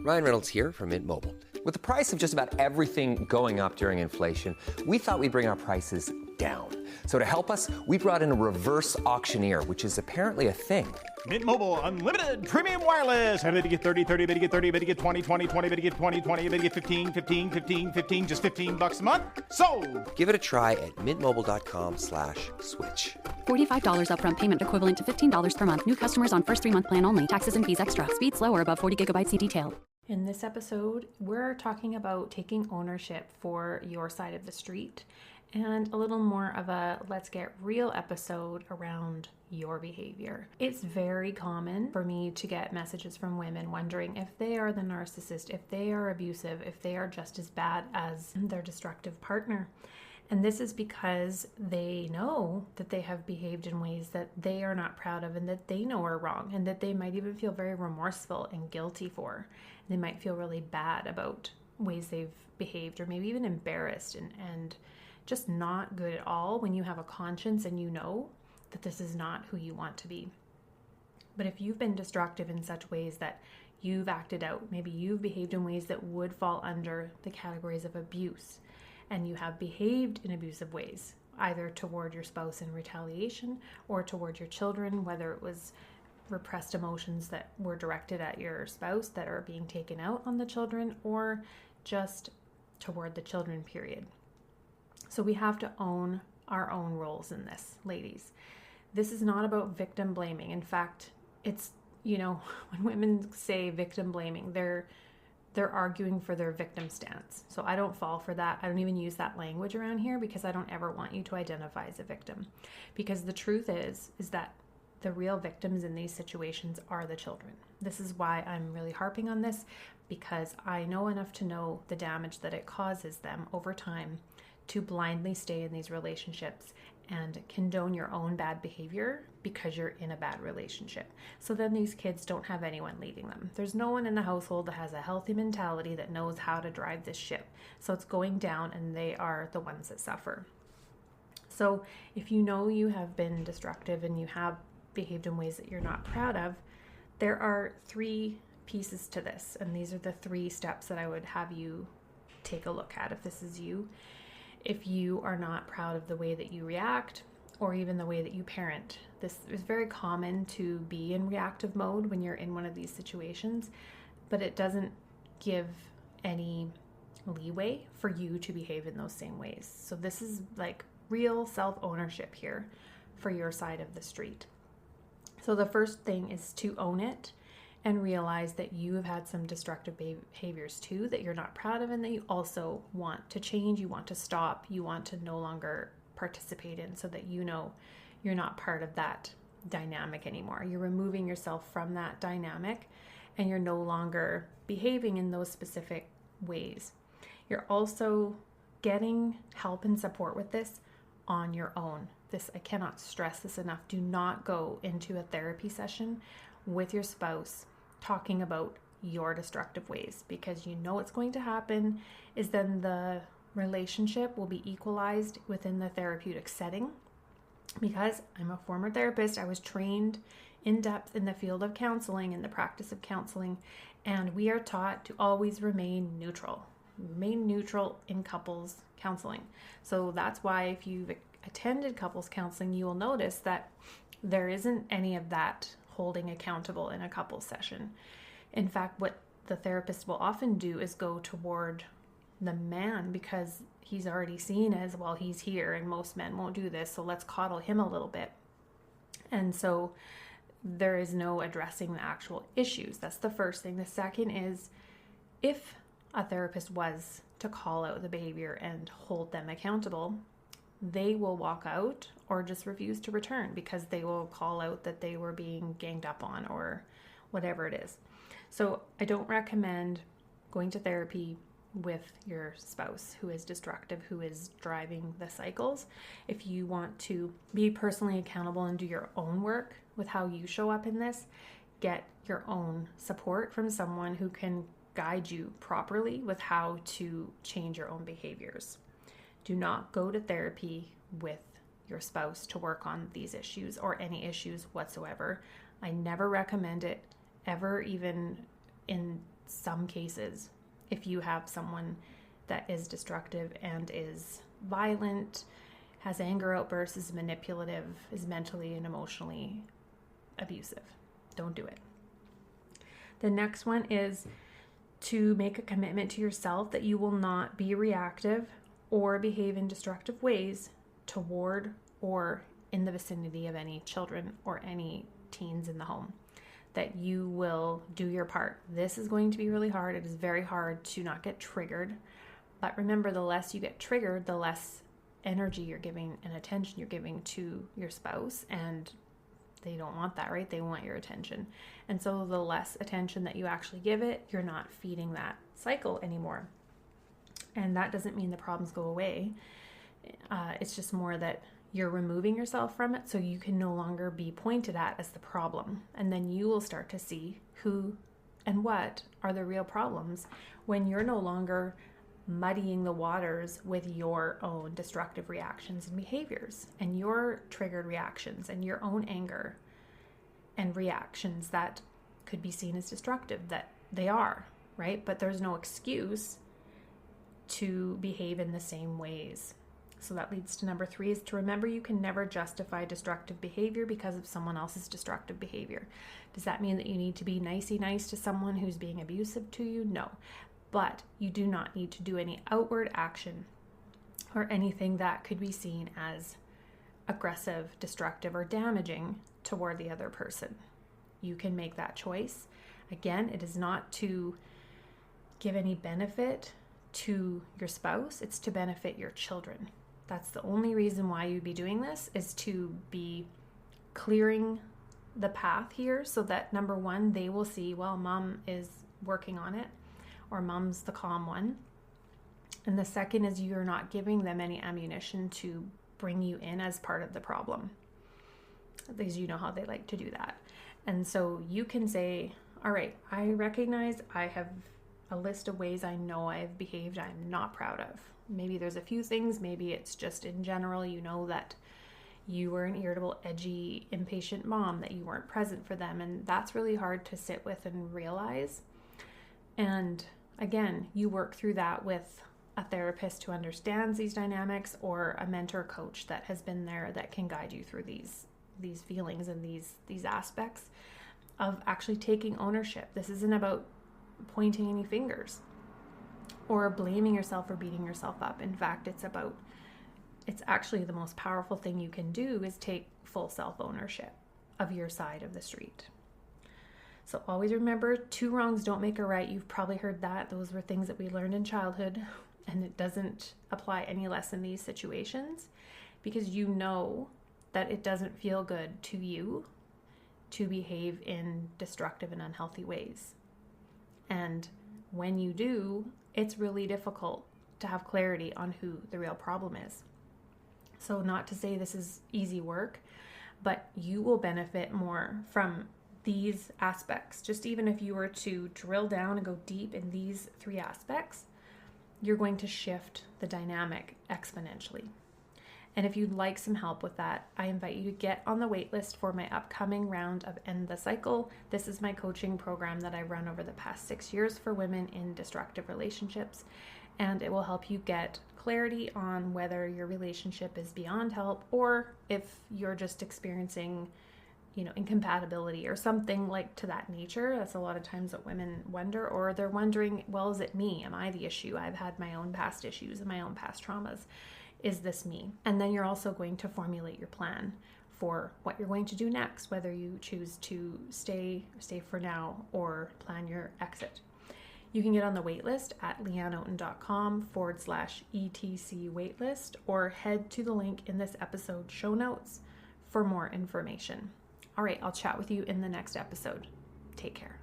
Ryan Reynolds here from Mint Mobile. With the price of just about everything going up during inflation, we thought we'd bring our prices down. So to help us, we brought in a reverse auctioneer, which is apparently a thing. Mint Mobile Unlimited Premium Wireless. How to get 30, 30, how to get 30, how to get 20, 20, 20, how to get 20, 20, how to get 15, 15, 15, 15, just $15 a month? Sold! Give it a try at mintmobile.com/switch. $45 upfront payment equivalent to $15 per month. New customers on first 3-month plan only. Taxes and fees extra. Speed slower above 40 gigabytes. See detail. In this episode, we're talking about taking ownership for your side of the street and a little more of a let's get real episode around your behavior. It's very common for me to get messages from women wondering if they are the narcissist, if they are abusive, if they are just as bad as their destructive partner. And this is because they know that they have behaved in ways that they are not proud of and that they know are wrong, and that they might even feel very remorseful and guilty for. They might feel really bad about ways they've behaved, or maybe even embarrassed and just not good at all when you have a conscience and you know that this is not who you want to be. But if you've been destructive in such ways that you've acted out, maybe you've behaved in ways that would fall under the categories of abuse, and you have behaved in abusive ways, either toward your spouse in retaliation or toward your children, whether it was repressed emotions that were directed at your spouse that are being taken out on the children, or just toward the children, period. So we have to own our own roles in this, ladies. This is not about victim blaming. In fact, it's, when women say victim blaming, they're arguing for their victim stance. So I don't fall for that. I don't even use that language around here because I don't ever want you to identify as a victim. Because the truth is that the real victims in these situations are the children. This is why I'm really harping on this, because I know enough to know the damage that it causes them over time to blindly stay in these relationships and condone your own bad behavior because you're in a bad relationship. So then these kids don't have anyone leading them. There's no one in the household that has a healthy mentality that knows how to drive this ship. So it's going down and they are the ones that suffer. So if you know you have been destructive and you have behaved in ways that you're not proud of, there are 3 pieces to this. And these are the 3 steps that I would have you take a look at if this is you. If you are not proud of the way that you react or even the way that you parent. This is very common to be in reactive mode when you're in one of these situations, but it doesn't give any leeway for you to behave in those same ways. So this is like real self-ownership here for your side of the street. So the first thing is to own it and realize that you have had some destructive behaviors too that you're not proud of and that you also want to change, you want to stop, you want to no longer participate in, so that you know you're not part of that dynamic anymore. You're removing yourself from that dynamic and you're no longer behaving in those specific ways. You're also getting help and support with this on your own. This, I cannot stress this enough. Do not go into a therapy session with your spouse talking about your destructive ways, because you know what's going to happen is then the relationship will be equalized within the therapeutic setting. Because I'm a former therapist, I was trained in depth in the field of counseling, in the practice of counseling, and we are taught to always remain neutral. Remain neutral in couples counseling. So that's why if you've attended couples counseling, you will notice that there isn't any of that holding accountable in a couples session. In fact, what the therapist will often do is go toward the man, because he's already seen as, well, he's here and most men won't do this, so let's coddle him a little bit. And so there is no addressing the actual issues. That's the first thing. The second is, if a therapist was to call out the behavior and hold them accountable, they will walk out or just refuse to return because they will call out that they were being ganged up on or whatever it is. So I don't recommend going to therapy with your spouse who is destructive, who is driving the cycles. If you want to be personally accountable and do your own work with how you show up in this, get your own support from someone who can guide you properly with how to change your own behaviors. Do not go to therapy with your spouse to work on these issues or any issues whatsoever. I never recommend it ever, even in some cases, if you have someone that is destructive and is violent, has anger outbursts, is manipulative, is mentally and emotionally abusive. Don't do it. The next one is to make a commitment to yourself that you will not be reactive or behave in destructive ways toward or in the vicinity of any children or any teens in the home. That you will do your part. This is going to be really hard. It is very hard to not get triggered. But remember, the less you get triggered, the less energy you're giving and attention you're giving to your spouse. And they don't want that, right? They want your attention. And so the less attention that you actually give it, you're not feeding that cycle anymore. And that doesn't mean the problems go away. It's just more that you're removing yourself from it so you can no longer be pointed at as the problem. And then you will start to see who and what are the real problems when you're no longer muddying the waters with your own destructive reactions and behaviors and your triggered reactions and your own anger and reactions that could be seen as destructive, that they are, right? But there's no excuse to behave in the same ways. So that leads to number 3, is to remember you can never justify destructive behavior because of someone else's destructive behavior. Does that mean that you need to be nicey nice to someone who's being abusive to you? No. But you do not need to do any outward action or anything that could be seen as aggressive, destructive, or damaging toward the other person. You can make that choice. Again, it is not to give any benefit to your spouse. It's to benefit your children. That's the only reason why you'd be doing this, is to be clearing the path here so that, number 1, they will see, well, mom is working on it, or mom's the calm one. And the second is you're not giving them any ammunition to bring you in as part of the problem, because you know how they like to do that. And so you can say, all right, I recognize I have a list of ways I know I've behaved I'm not proud of. Maybe there's a few things, maybe it's just in general, you know that you were an irritable, edgy, impatient mom, that you weren't present for them, and that's really hard to sit with and realize. And again, you work through that with a therapist who understands these dynamics, or a mentor coach that has been there that can guide you through these feelings and these aspects of actually taking ownership. This isn't about pointing any fingers or blaming yourself or beating yourself up. In fact, it's actually the most powerful thing you can do is take full self-ownership of your side of the street. So always remember, 2 wrongs don't make a right. You've probably heard that. Those were things that we learned in childhood, and it doesn't apply any less in these situations, because you know that it doesn't feel good to you to behave in destructive and unhealthy ways. And when you do, it's really difficult to have clarity on who the real problem is. So not to say this is easy work, but you will benefit more from these aspects. Just even if you were to drill down and go deep in these 3 aspects, you're going to shift the dynamic exponentially. And if you'd like some help with that, I invite you to get on the waitlist for my upcoming round of End the Cycle. This is my coaching program that I run over the past 6 years for women in destructive relationships. And it will help you get clarity on whether your relationship is beyond help, or if you're just experiencing, incompatibility or something like to that nature. That's a lot of times what women wonder, or they're wondering, well, is it me? Am I the issue? I've had my own past issues and my own past traumas. Is this me? And then you're also going to formulate your plan for what you're going to do next, whether you choose to stay for now or plan your exit. You can get on the waitlist at Leanneoten.com/ETC waitlist, or head to the link in this episode show notes for more information. All right, I'll chat with you in the next episode. Take care.